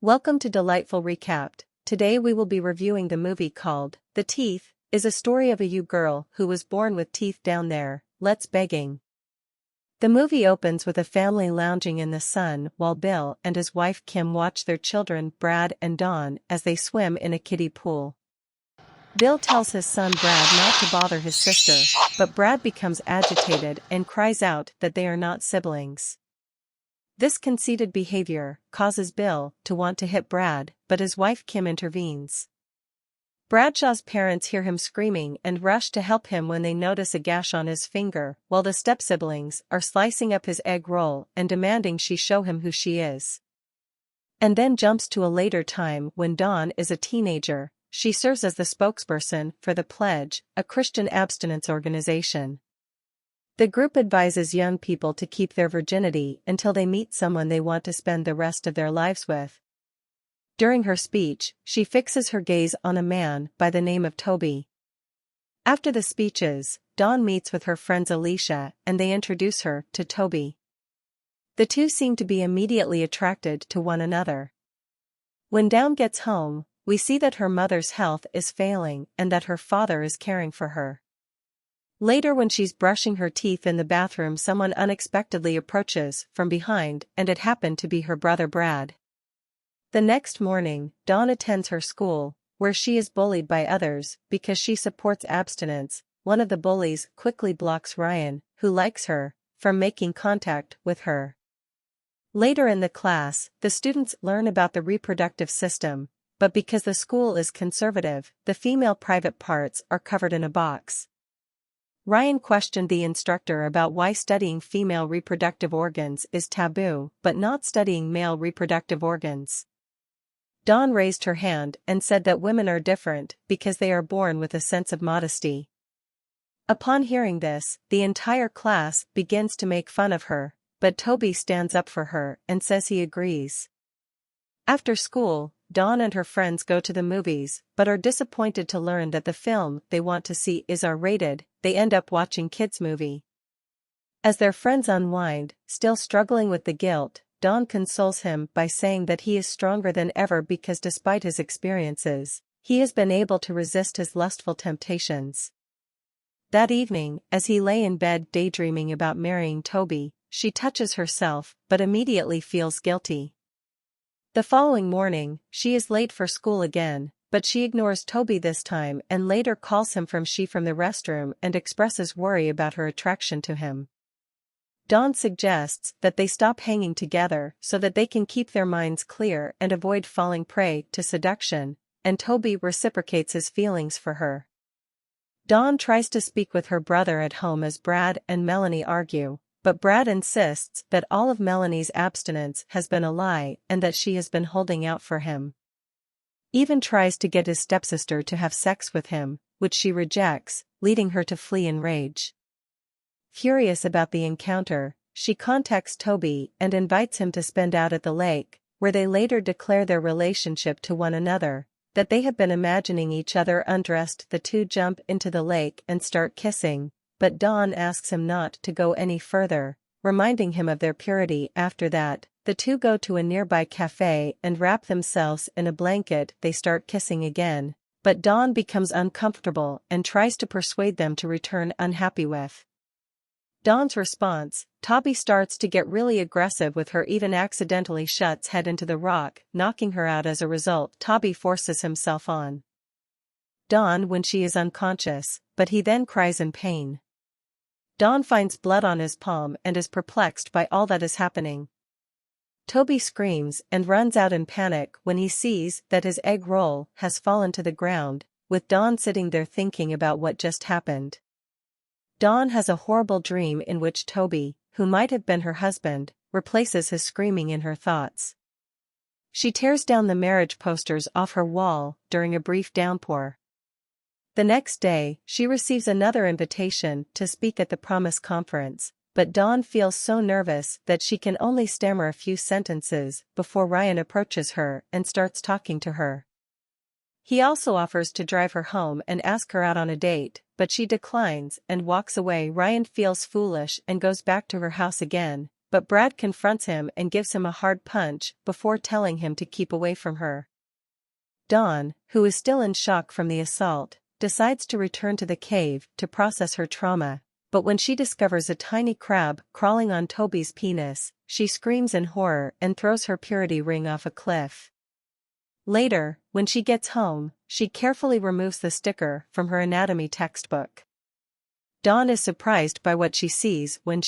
Welcome to Delightful Recapped. Today we will be reviewing the movie called The Teeth, is a story of a girl who was born with teeth down there, let's begging. The movie opens with a family lounging in the sun while Bill and his wife Kim watch their children Brad and Dawn as they swim in a kiddie pool. Bill tells his son Brad not to bother his sister, but Brad becomes agitated and cries out that they are not siblings. This conceited behavior causes Bill to want to hit Brad, but his wife Kim intervenes. Bradshaw's parents hear him screaming and rush to help him when they notice a gash on his finger, while the step-siblings are slicing up his egg roll and demanding she show him who she is. And then jumps to a later time when Dawn is a teenager. She serves as the spokesperson for The Pledge, a Christian abstinence organization. The group advises young people to keep their virginity until they meet someone they want to spend the rest of their lives with. During her speech, she fixes her gaze on a man by the name of Toby. After the speeches, Dawn meets with her friends Alicia and they introduce her to Toby. The two seem to be immediately attracted to one another. When Dawn gets home, we see that her mother's health is failing and that her father is caring for her. Later when she's brushing her teeth in the bathroom, someone unexpectedly approaches from behind and it happened to be her brother Brad. The next morning, Dawn attends her school, where she is bullied by others because she supports abstinence. One of the bullies quickly blocks Ryan, who likes her, from making contact with her. Later in the class, the students learn about the reproductive system, but because the school is conservative, the female private parts are covered in a box. Ryan questioned the instructor about why studying female reproductive organs is taboo, but not studying male reproductive organs. Dawn raised her hand and said that women are different because they are born with a sense of modesty. Upon hearing this, the entire class begins to make fun of her, but Toby stands up for her and says he agrees. After school, Dawn and her friends go to the movies, but are disappointed to learn that the film they want to see is R-rated. They end up watching kids' movie. As their friends unwind, still struggling with the guilt, Dawn consoles him by saying that he is stronger than ever because despite his experiences, he has been able to resist his lustful temptations. That evening, as he lay in bed daydreaming about marrying Toby, she touches herself but immediately feels guilty. The following morning, she is late for school again, but she ignores Toby this time and later calls him from the restroom and expresses worry about her attraction to him. Dawn suggests that they stop hanging together so that they can keep their minds clear and avoid falling prey to seduction, and Toby reciprocates his feelings for her. Dawn tries to speak with her brother at home as Brad and Melanie argue, but Brad insists that all of Melanie's abstinence has been a lie and that she has been holding out for him. Even tries to get his stepsister to have sex with him, which she rejects, leading her to flee in rage. Furious about the encounter, she contacts Toby and invites him to spend out at the lake, where they later declare their relationship to one another, that they have been imagining each other undressed. The two jump into the lake and start kissing, but Dawn asks him not to go any further, reminding him of their purity. After that, the two go to a nearby cafe and wrap themselves in a blanket. They start kissing again, but Dawn becomes uncomfortable and tries to persuade them to return unhappy with Dawn's response. Toby starts to get really aggressive with her, even accidentally shuts head into the rock, knocking her out. As a result, Toby forces himself on Dawn when she is unconscious, but he then cries in pain. Dawn finds blood on his palm and is perplexed by all that is happening. Toby screams and runs out in panic when he sees that his egg roll has fallen to the ground, with Dawn sitting there thinking about what just happened. Dawn has a horrible dream in which Toby, who might have been her husband, replaces his screaming in her thoughts. She tears down the marriage posters off her wall during a brief downpour. The next day, she receives another invitation to speak at the Promise Conference, but Dawn feels so nervous that she can only stammer a few sentences before Ryan approaches her and starts talking to her. He also offers to drive her home and ask her out on a date, but she declines and walks away. Ryan feels foolish and goes back to her house again, but Brad confronts him and gives him a hard punch before telling him to keep away from her. Dawn, who is still in shock from the assault, decides to return to the cave to process her trauma, but when she discovers a tiny crab crawling on Toby's penis, she screams in horror and throws her purity ring off a cliff. Later, when she gets home, she carefully removes the sticker from her anatomy textbook. Dawn is surprised by what she sees when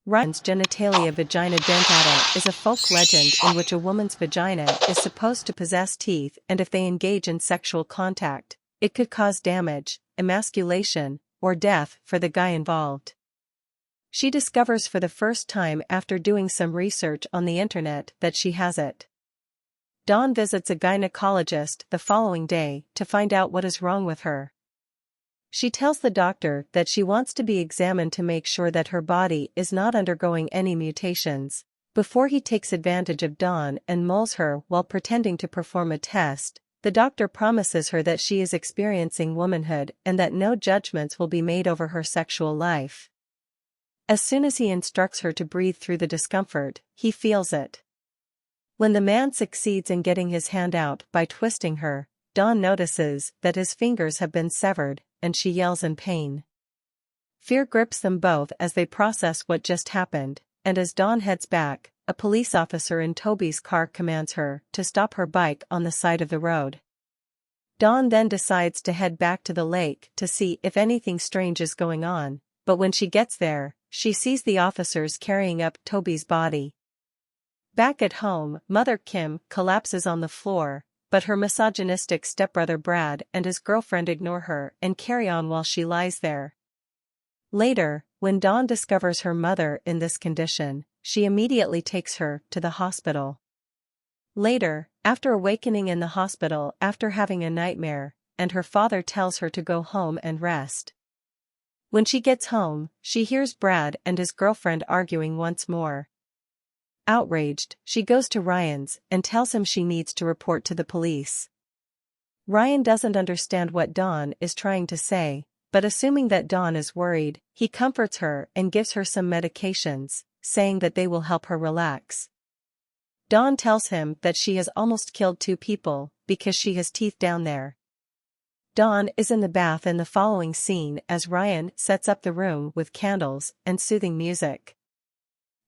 Ryan's genitalia vagina dentata is a folk legend in which a woman's vagina is supposed to possess teeth, and if they engage in sexual contact, it could cause damage, emasculation, or death for the guy involved. She discovers for the first time after doing some research on the internet that she has it. Dawn visits a gynecologist the following day to find out what is wrong with her. She tells the doctor that she wants to be examined to make sure that her body is not undergoing any mutations. Before he takes advantage of Dawn and moles her while pretending to perform a test, the doctor promises her that she is experiencing womanhood and that no judgments will be made over her sexual life. As soon as he instructs her to breathe through the discomfort, he feels it. When the man succeeds in getting his hand out by twisting her, Dawn notices that his fingers have been severed, and she yells in pain. Fear grips them both as they process what just happened, and as Dawn heads back, a police officer in Toby's car commands her to stop her bike on the side of the road. Dawn then decides to head back to the lake to see if anything strange is going on, but when she gets there, she sees the officers carrying up Toby's body. Back at home, Mother Kim collapses on the floor, but her misogynistic stepbrother Brad and his girlfriend ignore her and carry on while she lies there. Later, when Dawn discovers her mother in this condition, she immediately takes her to the hospital. Later, after awakening in the hospital after having a nightmare, and her father tells her to go home and rest. When she gets home, she hears Brad and his girlfriend arguing once more. Outraged, she goes to Ryan's and tells him she needs to report to the police. Ryan doesn't understand what Dawn is trying to say, but assuming that Dawn is worried, he comforts her and gives her some medications, saying that they will help her relax. Dawn tells him that she has almost killed 2 people because she has teeth down there. Dawn is in the bath in the following scene as Ryan sets up the room with candles and soothing music.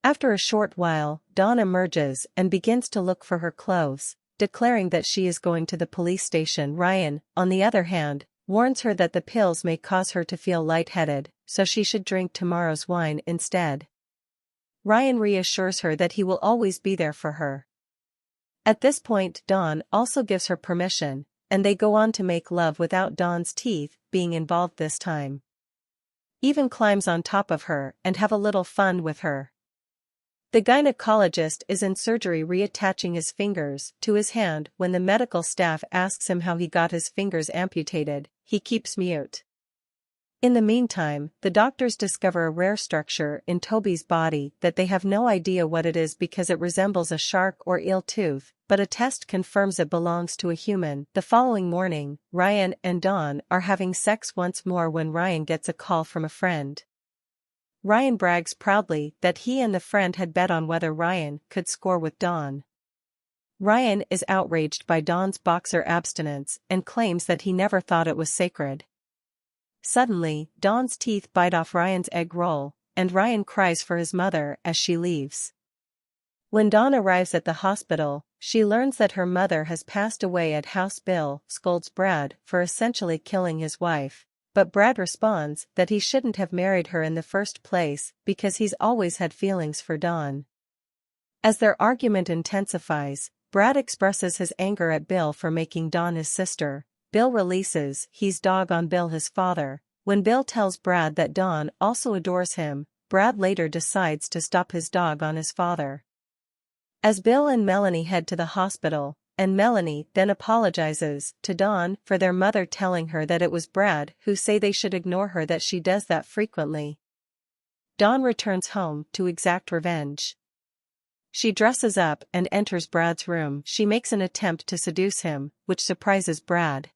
After a short while, Dawn emerges and begins to look for her clothes, declaring that she is going to the police station. Ryan, on the other hand, warns her that the pills may cause her to feel lightheaded, so she should drink tomorrow's wine instead. Ryan reassures her that he will always be there for her. At this point, Dawn also gives her permission, and they go on to make love without Dawn's teeth being involved this time. Even climbs on top of her and have a little fun with her. The gynecologist is in surgery reattaching his fingers to his hand when the medical staff asks him how he got his fingers amputated. He keeps mute. In the meantime, the doctors discover a rare structure in Toby's body that they have no idea what it is because it resembles a shark or eel tooth, but a test confirms it belongs to a human. The following morning, Ryan and Dawn are having sex once more when Ryan gets a call from a friend. Ryan brags proudly that he and the friend had bet on whether Ryan could score with Dawn. Ryan is outraged by Dawn's boxer abstinence and claims that he never thought it was sacred. Suddenly, Dawn's teeth bite off Ryan's egg roll, and Ryan cries for his mother as she leaves. When Dawn arrives at the hospital, she learns that her mother has passed away at house. Bill scolds Brad for essentially killing his wife. But Brad responds that he shouldn't have married her in the first place because he's always had feelings for Dawn. As their argument intensifies, Brad expresses his anger at Bill for making Dawn his sister. Bill releases he's dog on Bill his father. When Bill tells Brad that Dawn also adores him, Brad later decides to stop his dog on his father. As Bill and Melanie head to the hospital, and Melanie then apologizes to Dawn for their mother telling her that it was Brad who say they should ignore her, that she does that frequently. Dawn returns home to exact revenge. She dresses up and enters Brad's room. She makes an attempt to seduce him, which surprises Brad.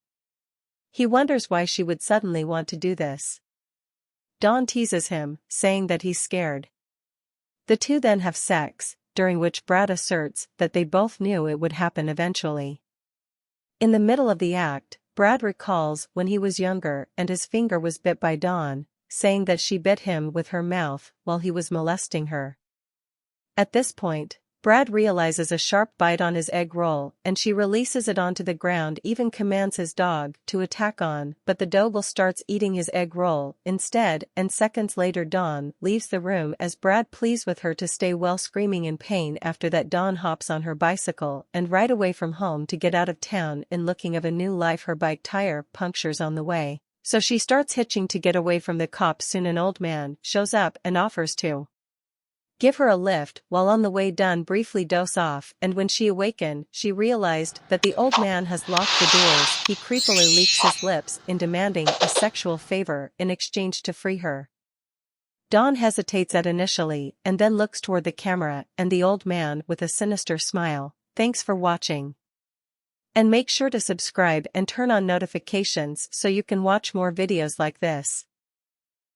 He wonders why she would suddenly want to do this. Dawn teases him, saying that he's scared. The two then have sex, during which Brad asserts that they both knew it would happen eventually. In the middle of the act, Brad recalls when he was younger and his finger was bit by Dawn, saying that she bit him with her mouth while he was molesting her. At this point, Brad realizes a sharp bite on his egg roll and she releases it onto the ground, even commands his dog to attack on, but the dog starts eating his egg roll instead, and seconds later Dawn leaves the room as Brad pleads with her to stay while screaming in pain. After that, Dawn hops on her bicycle and ride away from home to get out of town in looking of a new life. Her bike tire punctures on the way, so she starts hitching to get away from the cops. Soon an old man shows up and offers to give her a lift. While on the way, Dawn briefly dozes off, and when she awakened, she realized that the old man has locked the doors. He creepily licks his lips in demanding a sexual favor in exchange to free her. Dawn hesitates at initially and then looks toward the camera and the old man with a sinister smile. Thanks for watching. And make sure to subscribe and turn on notifications so you can watch more videos like this.